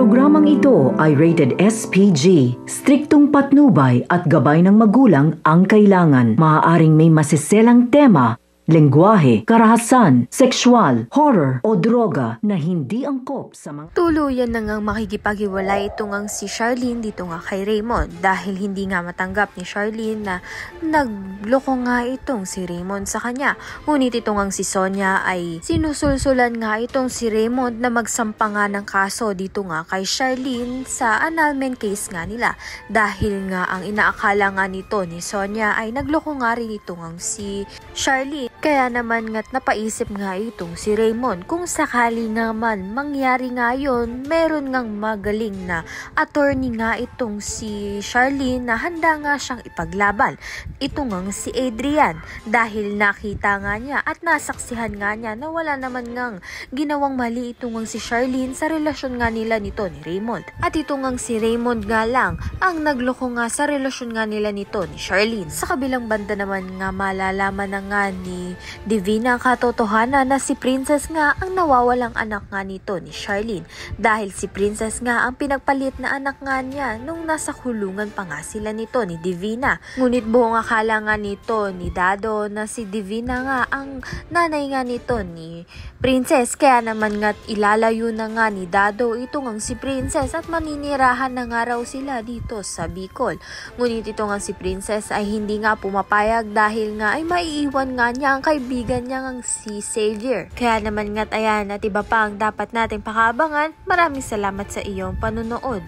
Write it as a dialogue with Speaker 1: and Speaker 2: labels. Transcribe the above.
Speaker 1: programang ito ay rated SPG. Striktong patnubay at gabay ng magulang ang kailangan. Maaaring may masiselang tema, lengguwahe, karahasan, sexual, horror o droga na hindi angkop sa mga...
Speaker 2: Tuluyan na ngang makikipaghiwalay ito ngang si Charlene dito nga kay Raymond dahil hindi nga matanggap ni Charlene na nagloko nga itong si Raymond sa kanya. Ngunit ito ngang si Sonia ay sinusulsulan nga itong si Raymond na magsampa nga ng kaso dito nga kay Charlene sa annulment case nga nila dahil nga ang inaakala nga nito ni Sonia ay nagloko nga rin ito ngang si Charlene. Kaya naman nga't napaisip nga itong si Raymond kung sakali naman mangyari nga yun, meron ngang magaling na attorney nga itong si Charlene na handa nga siyang ipaglaban. Ito ngang si Adrian dahil nakita nga niya at nasaksihan nga niya na wala naman ngang ginawang mali ito ngang si Charlene sa relasyon nga nila nito ni Raymond. At ito ngang si Raymond nga lang ang nagloko nga sa relasyon nga nila nito ni Charlene. Sa kabilang banda naman nga malalaman na nga ni Divina ang katotohanan na si Princess nga ang nawawalang anak nga nito ni Charlene dahil si Princess nga ang pinagpalit na anak nga niya nung nasa kulungan pa nga sila nito ni Divina. Ngunit buong akala nga nito ni Dado na si Divina nga ang nanay nga nito ni Princess kaya naman nga't ilalayo na nga ni Dado ito ngang si Princess at maninirahan na nga raw sila dito sa Bicol. Ngunit ito ngang si Princess ay hindi nga pumapayag dahil nga ay maiiwan nga niya ang kaibigan niya ngang si Xavier. Kaya naman nga't ayan at iba pa ang dapat nating pakabangan. Maraming salamat sa iyong panunood.